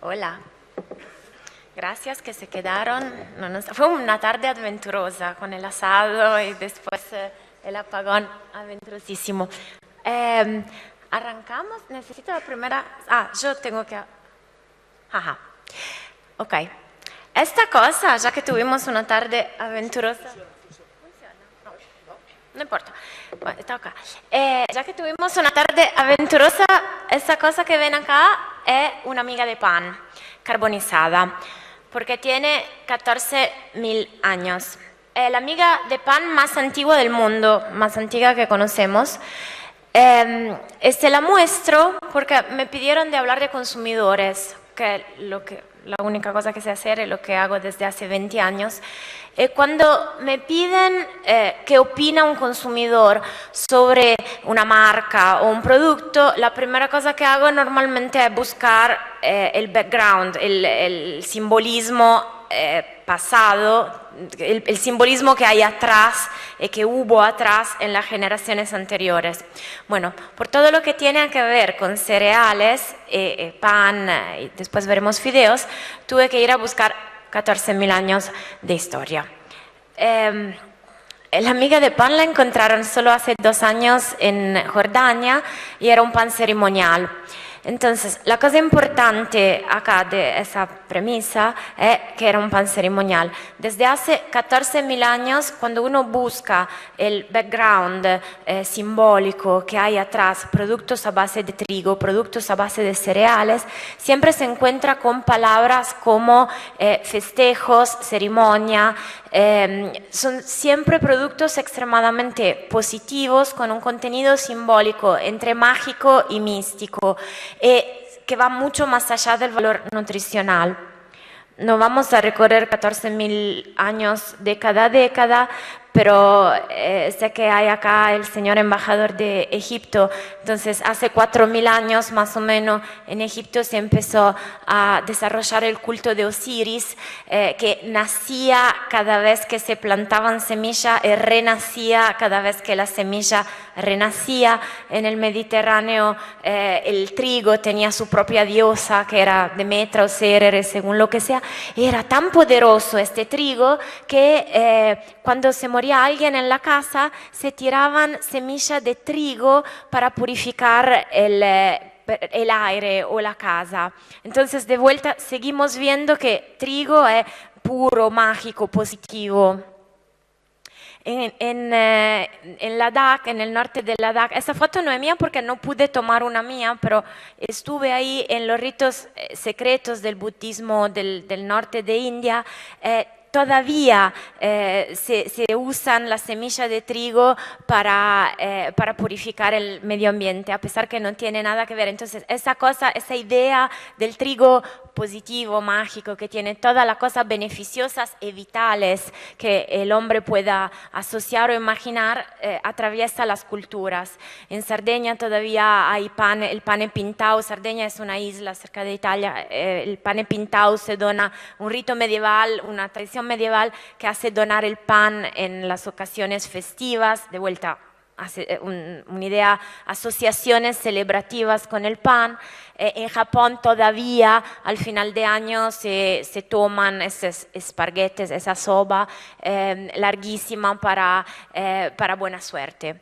Hola, gracias que se quedaron. Fue una tarde aventurosa con el asado y después el apagón aventurosísimo. Arrancamos, necesito la primera... yo tengo que... Ajá, ok. Esta cosa, ya que tuvimos una tarde aventurosa... No importa. Bueno, está acá. Ya que tuvimos una tarde aventurosa, esta cosa que ven acá es una miga de pan carbonizada, porque tiene 14.000 años. Es la miga de pan más antigua del mundo, más antigua que conocemos. Se la muestro porque me pidieron de hablar de consumidores, que la única cosa que sé hacer es lo que hago desde hace 20 años. Cuando me piden qué opina un consumidor sobre una marca o un producto, la primera cosa que hago normalmente es buscar el background, el simbolismo pasado, el simbolismo que hay atrás y que hubo atrás en las generaciones anteriores. Bueno, por todo lo que tiene que ver con cereales, pan, y después veremos fideos, tuve que ir a buscar 14.000 años de historia. La miga de pan la encontraron solo hace 2 años en Jordania y era un pan ceremonial. Entonces, la cosa importante acá de esa premisa es que era un pan ceremonial. Desde hace 14.000 años, cuando uno busca el background simbólico que hay atrás, productos a base de trigo, productos a base de cereales, siempre se encuentra con palabras como festejos, ceremonia. Son siempre productos extremadamente positivos con un contenido simbólico entre mágico y místico, que va mucho más allá del valor nutricional. No vamos a recorrer 14.000 años década a década, pero sé que hay acá el señor embajador de Egipto. Entonces, hace 4.000 años más o menos en Egipto se empezó a desarrollar el culto de Osiris, que nacía cada vez que se plantaban semillas y renacía cada vez que la semilla renacía. En el Mediterráneo el trigo tenía su propia diosa, que era Demetra o Ceres, según lo que sea, y era tan poderoso este trigo que cuando se moría alguien en la casa se tiraban semillas de trigo para purificar el aire o la casa. Entonces, de vuelta, seguimos viendo que trigo es puro, mágico, positivo. En Ladakh, en el norte de Ladakh, esa foto no es mía porque no pude tomar una mía, pero estuve ahí en los ritos secretos del budismo del norte de India. Todavía se usan las semillas de trigo para purificar el medio ambiente, a pesar que no tiene nada que ver. Entonces, esa idea del trigo positivo, mágico, que tiene todas las cosas beneficiosas y vitales que el hombre pueda asociar o imaginar, atraviesa las culturas. En Cerdeña todavía hay el pane pintado. Cerdeña es una isla cerca de Italia. El pane pintado se dona, un rito medieval, una tradición medieval que hace donar el pan en las ocasiones festivas. De vuelta, una idea, asociaciones celebrativas con el pan. En Japón todavía al final de año se toman esos espaguetes, esa soba larguísima para buena suerte.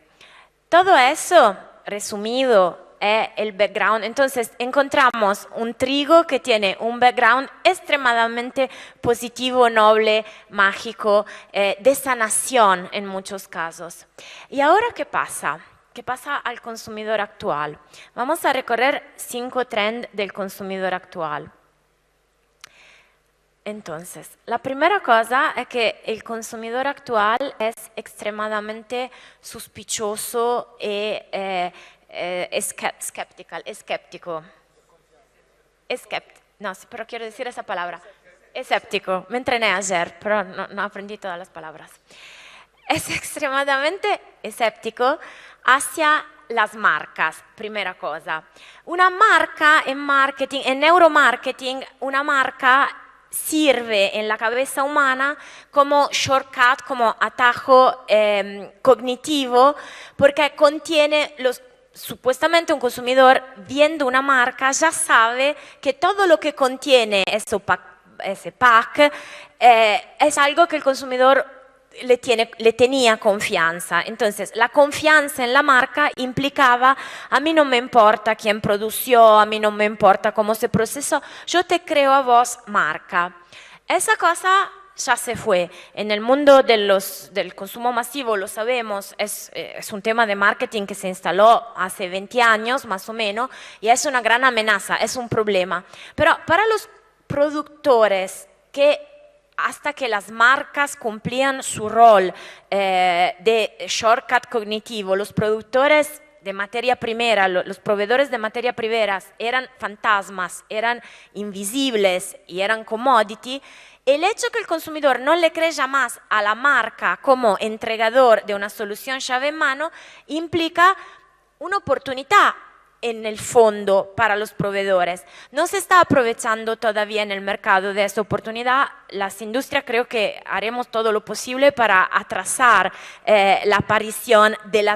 Todo eso resumido es el background. Entonces encontramos un trigo que tiene un background extremadamente positivo, noble, mágico, de sanación en muchos casos. ¿Y ahora qué pasa? ¿Qué pasa al consumidor actual? Vamos a recorrer 5 trends del consumidor actual. Entonces, la primera cosa es que el consumidor actual es extremadamente sospechoso y escéptico. No, pero quiero decir esa palabra. Escéptico. Me entrené ayer, pero no aprendí todas las palabras. Es extremadamente escéptico hacia las marcas, primera cosa. Una marca en marketing, en neuromarketing, una marca sirve en la cabeza humana como shortcut, como atajo cognitivo, porque contiene supuestamente un consumidor viendo una marca ya sabe que todo lo que contiene ese pack es algo que el consumidor le tenía confianza. Entonces, la confianza en la marca implicaba, a mí no me importa quién produció, a mí no me importa cómo se procesó, yo te creo a vos marca. Esa cosa ya se fue. En el mundo del consumo masivo, lo sabemos, es un tema de marketing que se instaló hace 20 años más o menos y es una gran amenaza, es un problema. Pero para los productores que hasta que las marcas cumplían su rol de shortcut cognitivo, los productores de materia primera, los proveedores de materia primera eran fantasmas, eran invisibles y eran commodity. El hecho que el consumidor no le cree más a la marca como entregador de una solución llave en mano implica una oportunidad en el fondo para los proveedores. No se está aprovechando todavía en el mercado de esta oportunidad. Las industrias creo que haremos todo lo posible para atrasar la aparición de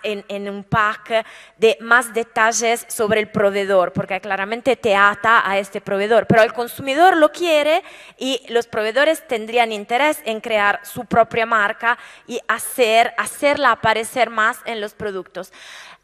en un pack de más detalles sobre el proveedor, porque claramente te ata a este proveedor. Pero el consumidor lo quiere y los proveedores tendrían interés en crear su propia marca y hacerla aparecer más en los productos.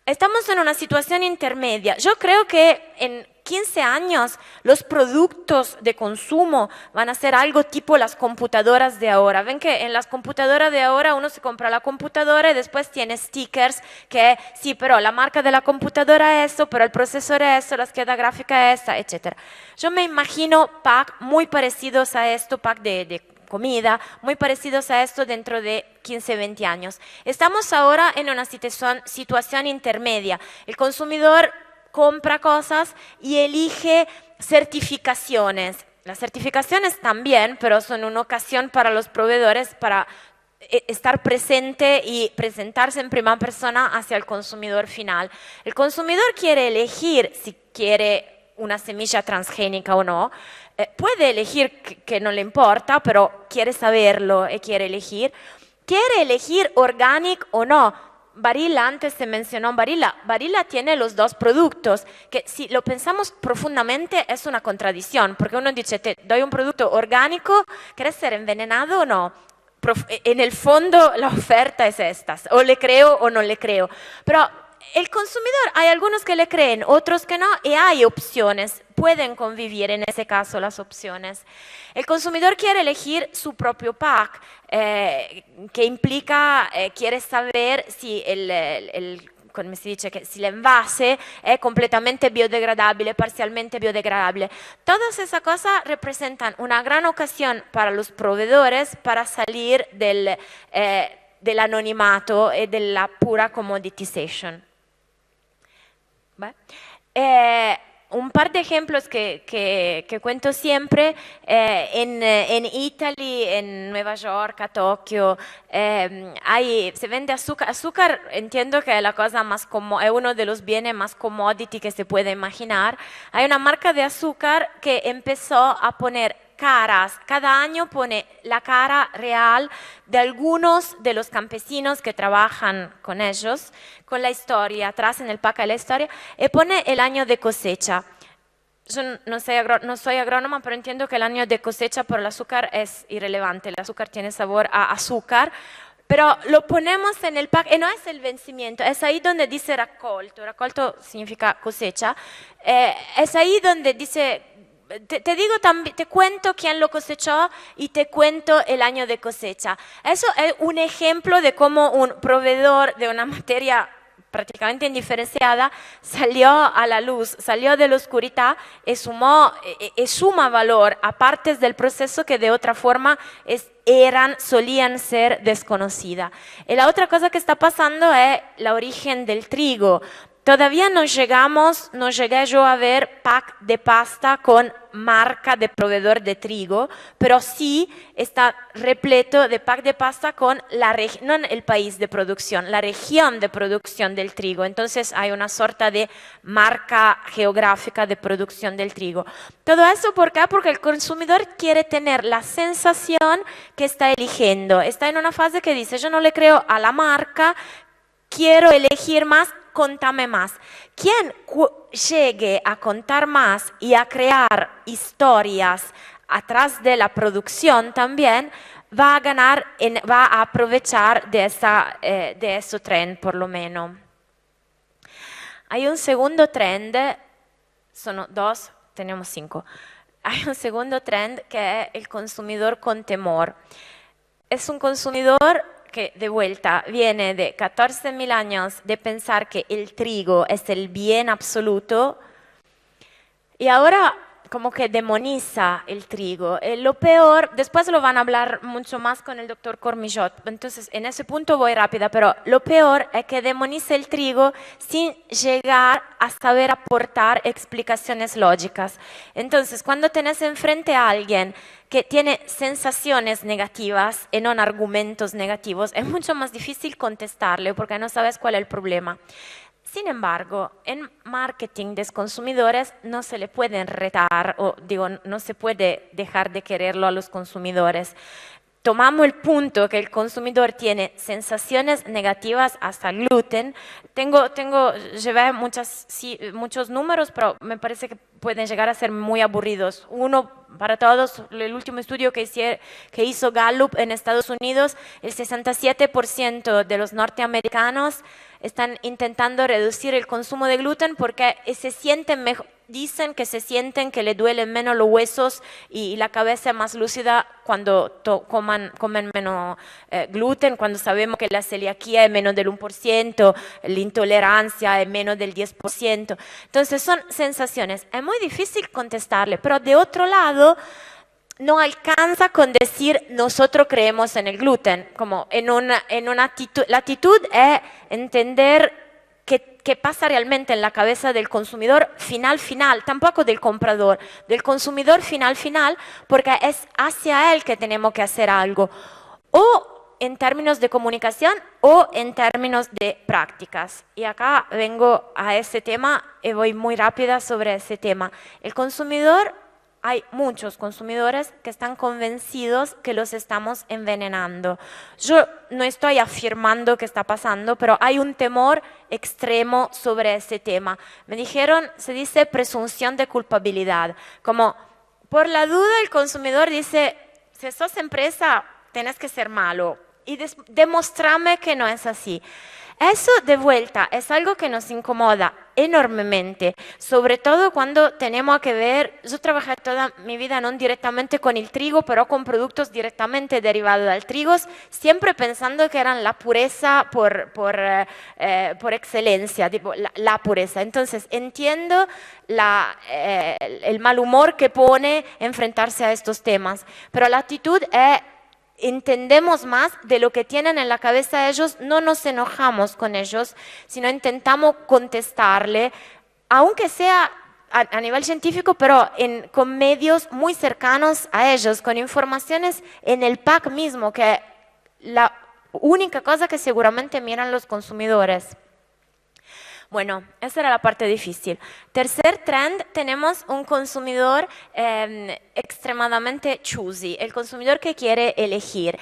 Estamos en una situación intermedia. Yo creo que en 15 años los productos de consumo van a ser algo tipo las computadoras de ahora. Ven que en las computadoras de ahora uno se compra la computadora y después tiene stickers que sí, pero la marca de la computadora es eso, pero el procesor es eso, la scheda gráfica es esa, etc. Yo me imagino pack muy parecidos a esto, pack de comida, muy parecidos a esto dentro de 15, 20 años. Estamos ahora en una situación intermedia. El consumidor compra cosas y elige certificaciones. Las certificaciones también, pero son una ocasión para los proveedores para estar presente y presentarse en primera persona hacia el consumidor final. El consumidor quiere elegir si quiere una semilla transgénica o no. Puede elegir que no le importa, pero quiere saberlo y quiere elegir. Quiere elegir orgánico o no. Barilla, antes se mencionó Barilla. Barilla tiene los dos productos, que si lo pensamos profundamente es una contradicción, porque uno dice, te doy un producto orgánico, ¿quieres ser envenenado o no? En el fondo la oferta es esta, o le creo o no le creo. Pero el consumidor, hay algunos que le creen, otros que no, y hay opciones, pueden convivir en ese caso las opciones. El consumidor quiere elegir su propio pack, que implica, quiere saber si come si dice, que si el envase es completamente biodegradable, parcialmente biodegradable. Todas esas cosas representan una gran ocasión para los proveedores para salir del anonimato y de la pura commoditization. Un par de ejemplos que cuento siempre, en Italy, en Nueva York, a Tokio, se vende azúcar. Azúcar entiendo que es la cosa más es uno de los bienes más commodity que se puede imaginar. Hay una marca de azúcar que empezó a poner caras, cada año pone la cara real de algunos de los campesinos que trabajan con ellos, con la historia, atrás en el pack de la historia, y pone el año de cosecha. Yo no soy agrónoma, pero entiendo que el año de cosecha por el azúcar es irrelevante, el azúcar tiene sabor a azúcar, pero lo ponemos en el pack, y no es el vencimiento, es ahí donde dice raccolto, raccolto significa cosecha, es ahí donde dice... Te digo también, te cuento quién lo cosechó y te cuento el año de cosecha. Eso es un ejemplo de cómo un proveedor de una materia prácticamente indiferenciada salió a la luz, salió de la oscuridad y suma valor a partes del proceso que de otra forma solían ser desconocidas. Y la otra cosa que está pasando es el origen del trigo. Todavía no llegué yo a ver pack de pasta con marca de proveedor de trigo, pero sí está repleto de pack de pasta con no el país de producción, la región de producción del trigo. Entonces hay una sorta de marca geográfica de producción del trigo. Todo eso, ¿por qué? Porque el consumidor quiere tener la sensación que está eligiendo. Está en una fase que dice, yo no le creo a la marca, quiero elegir más contame más. Quien llegue a contar más y a crear historias atrás de la producción también, va a ganar, va a aprovechar de ese trend por lo menos. Hay un segundo trend, son dos, tenemos 5. Hay un segundo trend que es el consumidor con temor. Es un consumidor que de vuelta viene de 14.000 años de pensar que el trigo es el bien absoluto y ahora como que demoniza el trigo. Lo peor, después lo van a hablar mucho más con el doctor Cormillot, entonces en ese punto voy rápida, pero lo peor es que demoniza el trigo sin llegar a saber aportar explicaciones lógicas. Entonces, cuando tenés enfrente a alguien que tiene sensaciones negativas y no argumentos negativos, es mucho más difícil contestarle porque no sabes cuál es el problema. Sin embargo, en marketing de consumidores no se le pueden retar, o digo, no se puede dejar de quererlo a los consumidores. Tomamos el punto que el consumidor tiene sensaciones negativas hasta el gluten. Llevé muchos números, pero me parece que pueden llegar a ser muy aburridos. Uno para todos, el último estudio que hizo Gallup en Estados Unidos, el 67% de los norteamericanos están intentando reducir el consumo de gluten porque se sienten mejor. Dicen que se sienten que le duelen menos los huesos y la cabeza más lúcida cuando comen menos gluten, cuando sabemos que la celiaquía es menos del 1%, la intolerancia es menos del 10%. Entonces son sensaciones. Es muy difícil contestarle, pero de otro lado no alcanza con decir nosotros creemos en el gluten. Como en una actitud, la actitud es entender qué pasa realmente en la cabeza del consumidor final, tampoco del comprador, del consumidor final, porque es hacia él que tenemos que hacer algo, o en términos de comunicación o en términos de prácticas. Y acá vengo a ese tema y voy muy rápida sobre ese tema. El consumidor, hay muchos consumidores que están convencidos que los estamos envenenando. Yo no estoy afirmando que está pasando, pero hay un temor extremo sobre ese tema. Me dijeron, se dice presunción de culpabilidad. Como por la duda el consumidor dice, si sos empresa, tenés que ser malo. Y demostrame que no es así. Eso de vuelta es algo que nos incomoda enormemente, sobre todo cuando tenemos que ver, yo trabajé toda mi vida no directamente con el trigo, pero con productos directamente derivados del trigo, siempre pensando que eran la pureza por excelencia, tipo, la pureza. Entonces entiendo el mal humor que pone enfrentarse a estos temas, pero la actitud es entendemos más de lo que tienen en la cabeza ellos, no nos enojamos con ellos, sino intentamos contestarle, aunque sea a nivel científico, pero con medios muy cercanos a ellos, con informaciones en el pack mismo, que es la única cosa que seguramente miran los consumidores. Bueno, esa era la parte difícil. Tercer trend, tenemos un consumidor extremadamente choosy, el consumidor que quiere elegir.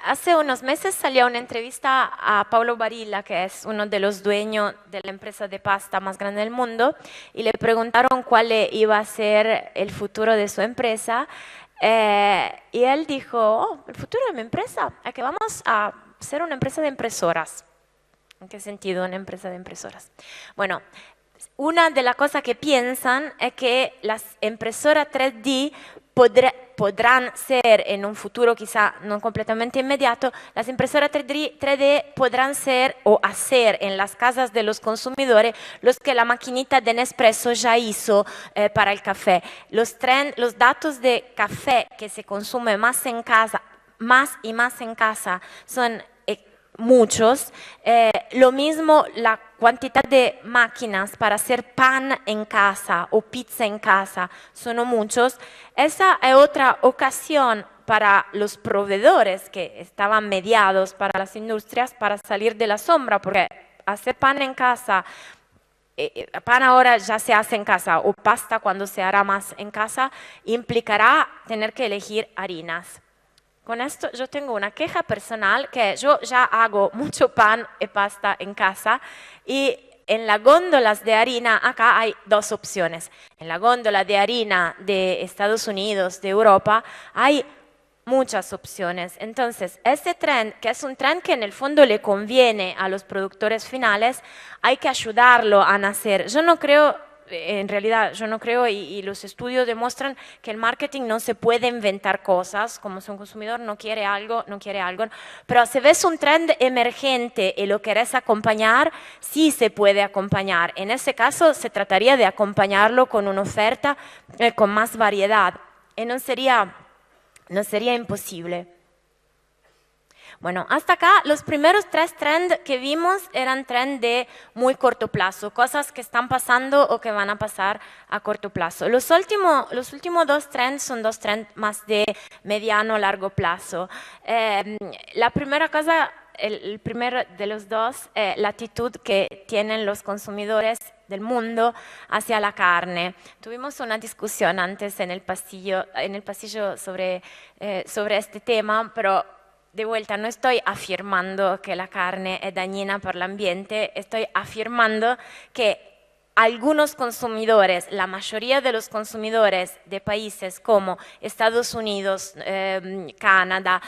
Hace unos meses salió una entrevista a Paulo Barilla, que es uno de los dueños de la empresa de pasta más grande del mundo, y le preguntaron cuál iba a ser el futuro de su empresa. Y él dijo, oh, el futuro de mi empresa es que vamos a ser una empresa de impresoras. ¿En qué sentido una empresa de impresoras? Bueno, una de las cosas que piensan es que las impresoras 3D podrán ser en un futuro quizá no completamente inmediato, las impresoras 3D podrán ser o hacer en las casas de los consumidores los que la maquinita de Nespresso ya hizo para el café. Los datos de café que se consume más en casa, más y más en casa, son muchos. Lo mismo la cantidad de máquinas para hacer pan en casa o pizza en casa, son muchos. Esa es otra ocasión para los proveedores que estaban mediados para las industrias para salir de la sombra, porque hacer pan en casa, pan ahora ya se hace en casa o pasta cuando se hará más en casa, implicará tener que elegir harinas. con esto yo tengo una queja personal que yo ya hago mucho pan y pasta en casa y en las góndolas de harina acá hay dos opciones. En la góndola de harina de Estados Unidos, de Europa, hay muchas opciones. Entonces, este trend, que es un trend que en el fondo le conviene a los productores finales, hay que ayudarlo a nacer. Yo no creo, en realidad, yo no creo y los estudios demuestran que el marketing no se puede inventar cosas, como si un consumidor no quiere algo, no quiere algo. Pero si ves un trend emergente y lo querés acompañar, sí se puede acompañar. En ese caso, se trataría de acompañarlo con una oferta con más variedad. Y no sería imposible. Bueno, hasta acá los primeros 3 trends que vimos eran trends de muy corto plazo, cosas que están pasando o que van a pasar a corto plazo. Los últimos 2 trends son 2 trends más de mediano a largo plazo. La primera cosa, el primero de los dos, la actitud que tienen los consumidores del mundo hacia la carne. Tuvimos una discusión antes en el pasillo sobre este tema, pero de vuelta no estoy afirmando que la carne es dañina para el ambiente, estoy afirmando que algunos consumidores, la mayoría de los consumidores de países como Estados Unidos, Canadá,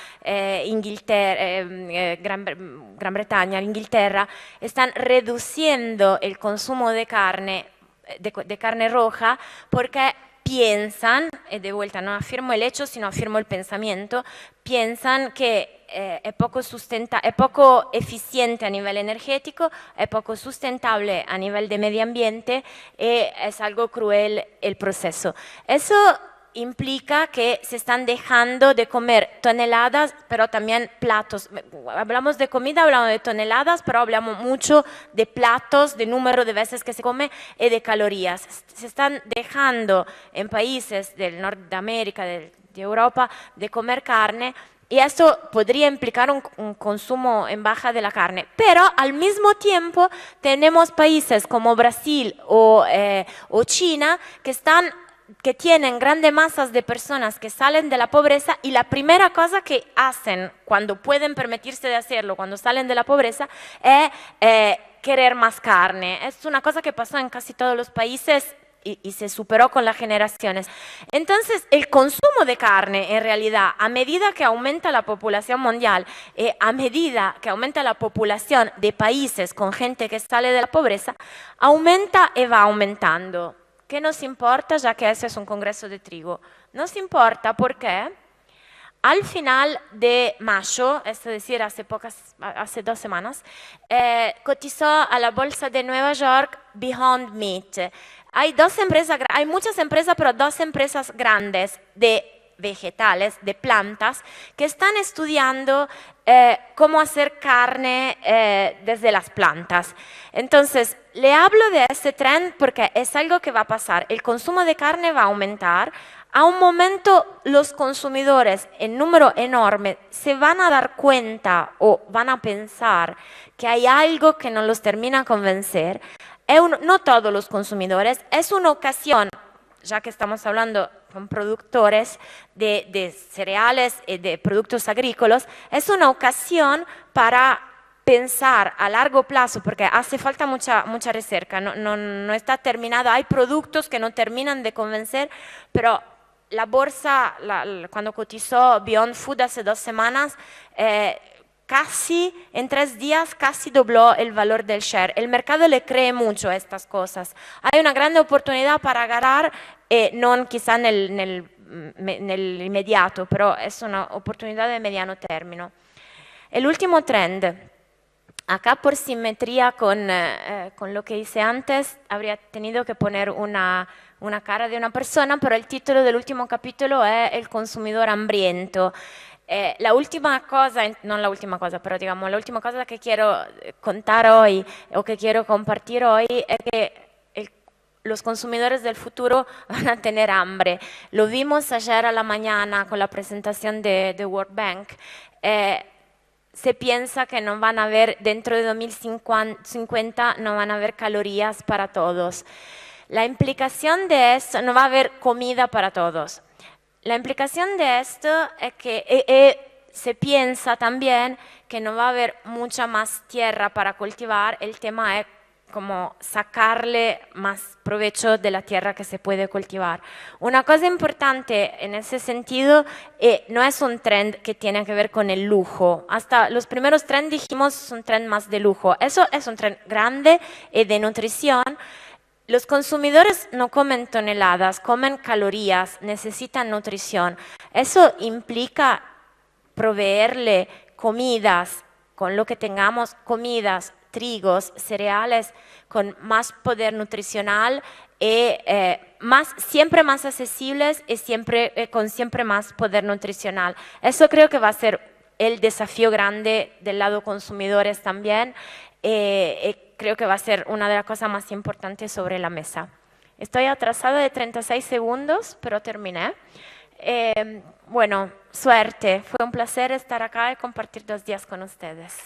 Inglaterra, Gran Bretaña, Inglaterra, están reduciendo el consumo de carne roja porque piensan, y de vuelta no afirmo el hecho, sino afirmo el pensamiento, piensan que es poco eficiente a nivel energético, es poco sustentable a nivel de medio ambiente y es algo cruel el proceso. Eso implica que se están dejando de comer toneladas, pero también platos. Hablamos de comida, hablamos de toneladas, pero hablamos mucho de platos, de número de veces que se come y de calorías. Se están dejando en países del norte de América, de Europa, de comer carne. Y esto podría implicar un consumo en baja de la carne. Pero al mismo tiempo tenemos países como Brasil o China que tienen grandes masas de personas que salen de la pobreza y la primera cosa que hacen cuando pueden permitirse de hacerlo, cuando salen de la pobreza, es querer más carne. Es una cosa que pasó en casi todos los países y se superó con las generaciones. Entonces, el consumo de carne, en realidad, a medida que aumenta la población mundial, a medida que aumenta la población de países con gente que sale de la pobreza, aumenta y va aumentando. ¿Qué nos importa, ya que ese es un congreso de trigo? Nos importa porque al final de mayo, es decir, hace 2 semanas, cotizó a la bolsa de Nueva York Beyond Meat. Hay muchas empresas, pero 2 empresas grandes de vegetales, de plantas, que están estudiando cómo hacer carne desde las plantas. Entonces, le hablo de este trend porque es algo que va a pasar. El consumo de carne va a aumentar. A un momento los consumidores en número enorme se van a dar cuenta o van a pensar que hay algo que no los termina de convencer. No todos los consumidores, es una ocasión, ya que estamos hablando con productores de cereales y de productos agrícolas, es una ocasión para pensar a largo plazo, porque hace falta mucha recerca, no está terminada, hay productos que no terminan de convencer, pero la bolsa, cuando cotizó Beyond Food hace 2 semanas, casi en 3 días casi dobló el valor del share. El mercado le cree mucho a estas cosas. Hay una gran oportunidad para agarrar, no quizá en el inmediato, pero es una oportunidad de mediano término. El último trend, acá por simetría con lo que hice antes, habría tenido que poner una cara de una persona, pero el título del último capítulo es El consumidor hambriento. La última cosa, no la última cosa, pero digamos la última cosa que quiero contar hoy o que quiero compartir hoy es que los consumidores del futuro van a tener hambre. Lo vimos ayer a la mañana con la presentación de World Bank. Se piensa que no van a haber, dentro de 2050, no van a haber calorías para todos. La implicación de esto, no va a haber comida para todos. La implicación de esto es que se piensa también que no va a haber mucha más tierra para cultivar, el tema es como sacarle más provecho de la tierra que se puede cultivar. Una cosa importante en ese sentido no es un trend que tiene que ver con el lujo. Hasta los primeros trends dijimos es un trend más de lujo. Eso es un trend grande y de nutrición. Los consumidores no comen toneladas, comen calorías, necesitan nutrición. Eso implica proveerle comidas, con lo que tengamos comidas, trigos, cereales con más poder nutricional y siempre más accesibles y con siempre más poder nutricional. Eso creo que va a ser el desafío grande del lado consumidores también. Creo que va a ser una de las cosas más importantes sobre la mesa. Estoy atrasada de 36 segundos, pero terminé. Bueno, suerte. Fue un placer estar acá y compartir 2 días con ustedes.